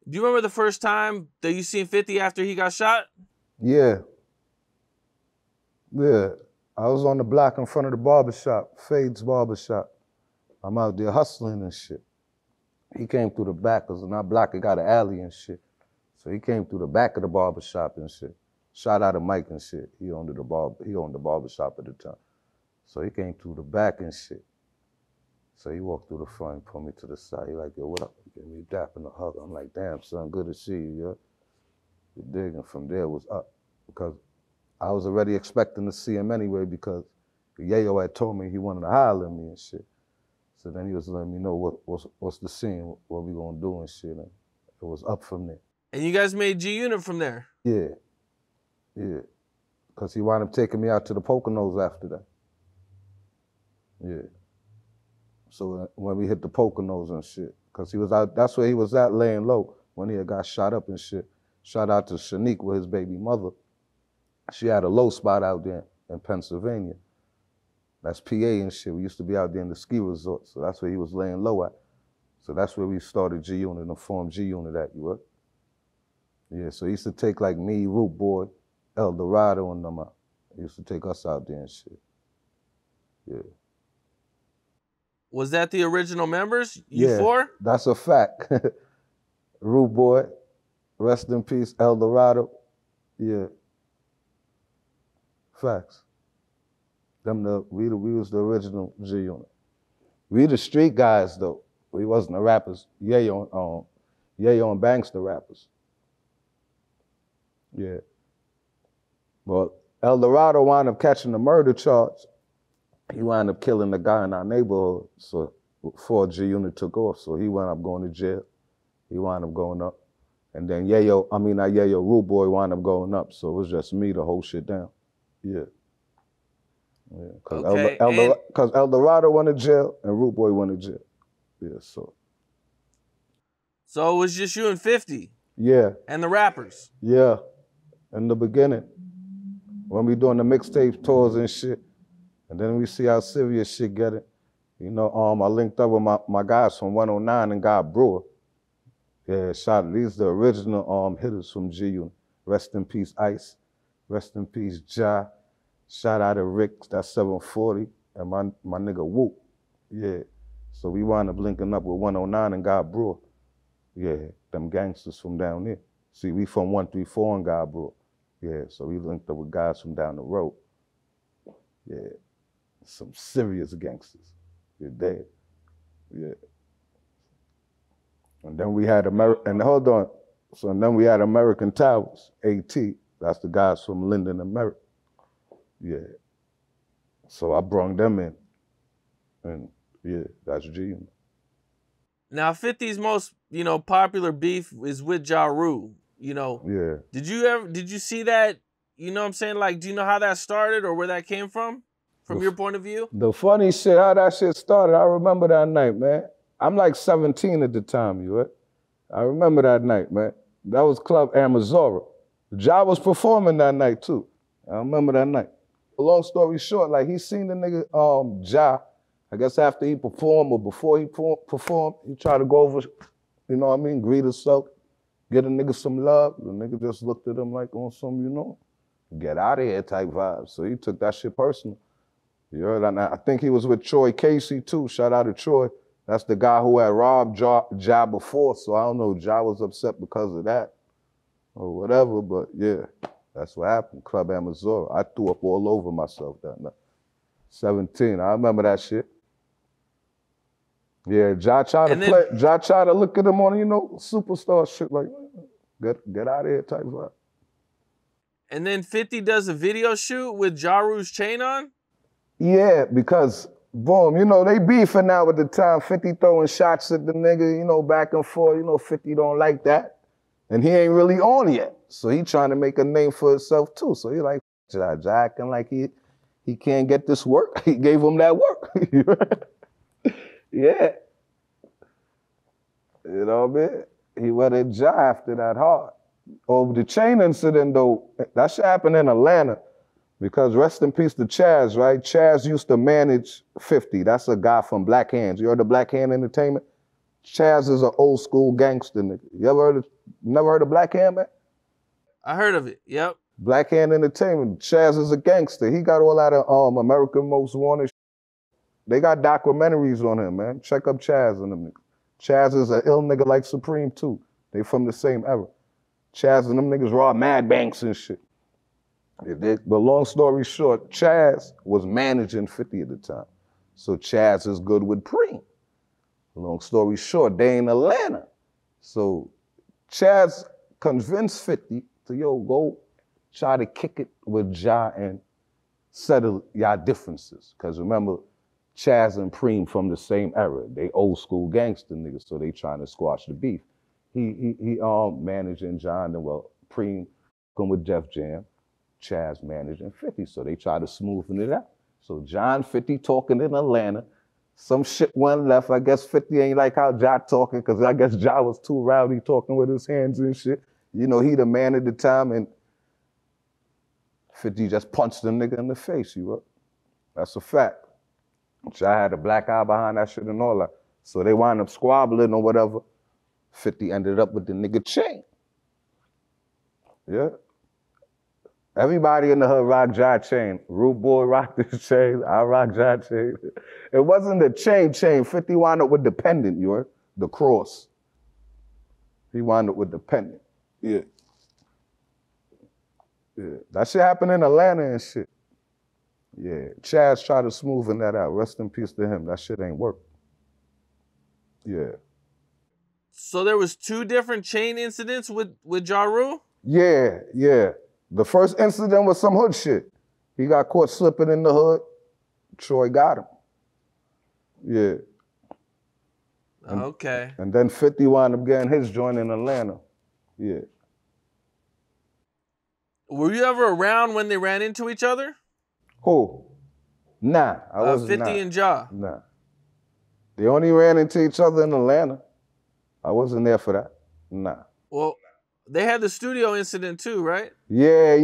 Do you remember the first time that you seen 50 after he got shot? Yeah. Yeah. I was on the block in front of the barbershop, Fade's barbershop. I'm out there hustling and shit. He came through the back, because in our block it got an alley and shit. So he came through the back of the barbershop and shit. Shot out a mic and shit. He owned the barbershop at the time. So he came through the back and shit. So he walked through the front and pulled me to the side. He like, yo, what up? He gave me a dap and a hug. I'm like, damn, son, good to see you, yo. You dig? And from there it was up. Because I was already expecting to see him anyway, because Yayo had told me he wanted to holler at me and shit. So then he was letting me know what's the scene, what we gonna do and shit. And it was up from there. And you guys made G-Unit from there? Yeah. Yeah. Because he wound up taking me out to the Poconos after that. Yeah. So when we hit the Poconos and shit, because he was out, that's where he was at laying low when he had got shot up and shit. Shout out to Shanique with his baby mother. She had a low spot out there in Pennsylvania. That's PA and shit. We used to be out there in the ski resort, so that's where he was laying low at. So that's where we started G-Unit and formed G-Unit at, you heard? Yeah, so he used to take like me, Root Boy, El Dorado and them out. He used to take us out there and shit. Yeah. Was that the original members? You Yeah, four? that's a fact. Root Boy, rest in peace, El Dorado. Yeah. Facts. We was the original G-Unit. We the street guys though. We wasn't the rappers. Yayo and Banks the rappers. Yeah. Well, El Dorado wound up catching the murder charge. He wound up killing the guy in our neighborhood. So before G-Unit took off, so he wound up going to jail. He wound up going up. And then Root Boy wound up going up. So it was just me to hold shit down. Yeah. Yeah, because El Dorado went to jail and Root Boy went to jail. Yeah, so. So it was just you and 50? Yeah. And the rappers? Yeah, in the beginning. When we doing the mixtape tours and shit, and then we see how serious shit getting. You know, I linked up with my guys from 109 and God Brewer. Yeah, these the original hitters from G-Unit. Rest in peace, Ice. Rest in peace, Ja. Shout out to Rick, that's 740, and my nigga Whoop. Yeah. So we wound up linking up with 109 and God Brewer. Yeah, them gangsters from down there. See, we from 134 and God Brewer. Yeah, so we linked up with guys from down the road. Yeah. Some serious gangsters. You're dead. Yeah. And then we had then we had American Towers, AT. That's the guys from Linden, America. Yeah. So I brought them in. And yeah, that's G-Unit. Now 50's most, popular beef is with Ja Rule, Yeah. Did you see that, you know what I'm saying? Like, do you know how that started or where that came from your point of view? The funny shit, how that shit started, I remember that night, man. I'm like 17 at the time, you right? I remember that night, man. That was Club Amazora. Ja was performing that night too. I remember that night. Long story short, like he seen the nigga Ja, I guess after he performed or before he performed, he tried to go over, greet himself, get a nigga some love. The nigga just looked at him like on some, get out of here type vibe. So he took that shit personal. You heard? And I think he was with Troy Casey too. Shout out to Troy. That's the guy who had robbed Ja before. So I don't know if Ja was upset because of that or whatever, but yeah. That's what happened, Club Amazora. I threw up all over myself that night. 17, I remember that shit. Yeah, Ja tried to look at him on, superstar shit like, get out of here type vibe. And then 50 does a video shoot with Ja Rule's chain on? Yeah, because, boom, they beefing now at the time. 50 throwing shots at the nigga, back and forth. 50 don't like that. And he ain't really on yet. So he trying to make a name for himself too. So he like, Ja acting like he can't get this work. He gave him that work. Yeah. You know what I mean? He went at Ja after that hard. Over the chain incident though, that shit happened in Atlanta. Because rest in peace to Chaz, right? Chaz used to manage 50. That's a guy from Black Hands. You heard of Black Hand Entertainment? Chaz is an old school gangster nigga. You never heard of Black Hand, man? I heard of it. Yep. Black Hand Entertainment. Chaz is a gangster. He got all that American Most Wanted. They got documentaries on him, man. Check up Chaz and them niggas. Chaz is an ill nigga like Supreme too. They from the same era. Chaz and them niggas robbed mad banks and shit. But long story short, Chaz was managing 50 at the time. So Chaz is good with Preem. Long story short, they in Atlanta. So Chaz convinced 50 to, yo, go try to kick it with Ja and settle y'all differences. Because remember, Chaz and Preem from the same era. They old school gangster niggas, so they trying to squash the beef. He managing John, and well, Preem come with Def Jam, Chaz managing 50, so they try to smoothen it out. So John 50 talking in Atlanta, some shit went left. I guess 50 ain't like how Ja talking, because I guess Ja was too rowdy talking with his hands and shit. You know, he the man at the time, and 50 just punched the nigga in the face, you know? That's a fact. Ja had a black eye behind that shit and all that. So they wound up squabbling or whatever. 50 ended up with the nigga chain. Yeah. Everybody in the hood rock Ja chain. Rude boy rocked this chain. I rock Ja chain. It wasn't the chain. 50 wound up with the pendant, you heard? The cross. He wound up with the pendant. Yeah. Yeah. That shit happened in Atlanta and shit. Yeah. Chaz tried to smoothen that out. Rest in peace to him. That shit ain't work. Yeah. So there was 2 different chain incidents with Ja Rule? Yeah, yeah. The first incident was some hood shit. He got caught slipping in the hood. Troy got him. Yeah. Okay. And then 50 wound up getting his joint in Atlanta. Yeah. Were you ever around when they ran into each other? Who? Nah, I wasn't. 50 and Ja. Nah. They only ran into each other in Atlanta. I wasn't there for that. Nah. Well, they had the studio incident too, right? Yeah.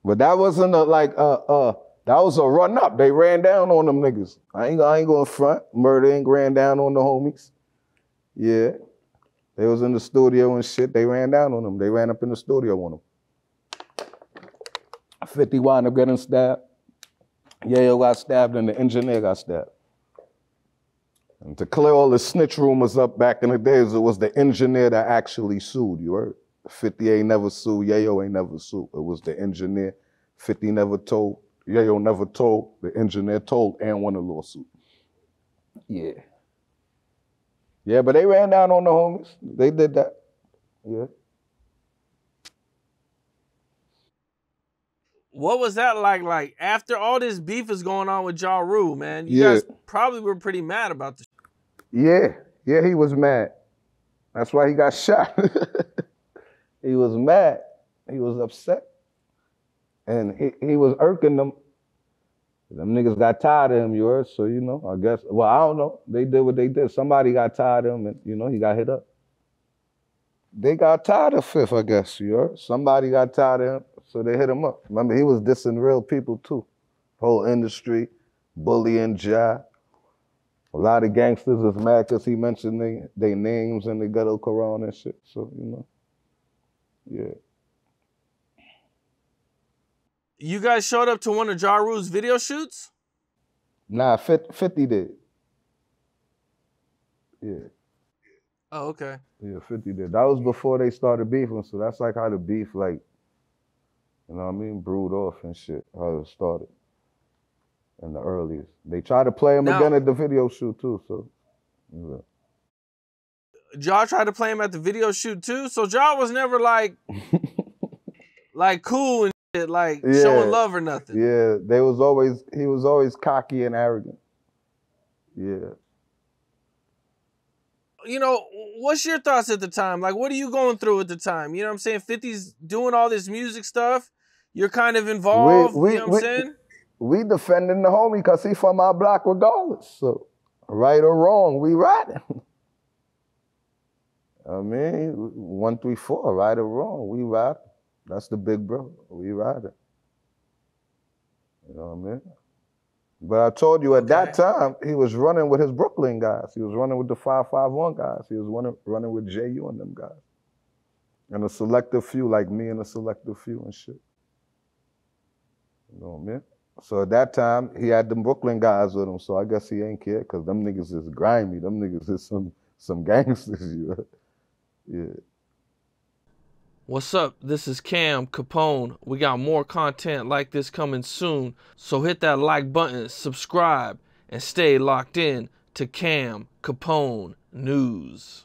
But that wasn't that was a run up. They ran down on them niggas. I ain't going front. Murder Inc. ran down on the homies. Yeah. They was in the studio and shit. They ran down on them. They ran up in the studio on them. 50 wound up getting stabbed. Yayo got stabbed and the engineer got stabbed. And to clear all the snitch rumors up back in the days, it was the engineer that actually sued, you heard? 50 ain't never sued, Yayo ain't never sued. It was the engineer. 50 never told, Yayo never told, the engineer told and won a lawsuit. Yeah. Yeah, but they ran down on the homies. They did that. Yeah. What was that like? Like, after all this beef is going on with Ja Rule, man, you Yeah. guys probably were pretty mad about this. Yeah, he was mad. That's why he got shot. He was mad. He was upset. And he was irking them. Them niggas got tired of him, you heard? So, you know, I guess, well, I don't know. They did what they did. Somebody got tired of him and, you know, he got hit up. They got tired of Fifth, I guess, you heard? Somebody got tired of him, so they hit him up. Remember, he was dissing real people too. Whole industry, bullying Ja. A lot of gangsters is mad because he mentioned their names in the ghetto Quran and shit. So, you know, yeah. You guys showed up to one of Ja Rule's video shoots? Nah, 50 did. Yeah. Oh, okay. Yeah, 50 did. That was before they started beefing, so that's like how the beef, like, you know what I mean, brewed off and shit, how it started in the earliest. They tried to play him again at the video shoot too, so, yeah. Ja tried to play him at the video shoot too, so Ja was never like, like cool and shit, like showing love or nothing. Yeah, he was always cocky and arrogant. Yeah. You know, what's your thoughts at the time? Like, what are you going through at the time? You know what I'm saying? 50's doing all this music stuff. You're kind of involved, you know what I'm saying? We defending the homie because he from our block regardless. So, right or wrong, we riding. I mean, 134, right or wrong, we riding. That's the big bro, we riding. You know what I mean? But I told you at that time, he was running with his Brooklyn guys. He was running with the 551 guys. He was running with JU and them guys. And a selective few, like me and a selective few and shit. You know what I mean? So at that time, he had them Brooklyn guys with him, so I guess he ain't care, because them niggas is grimy. Them niggas is some gangsters, you know? Yeah. What's up? This is Cam Capone. We got more content like this coming soon, so hit that like button, subscribe, and stay locked in to Cam Capone News.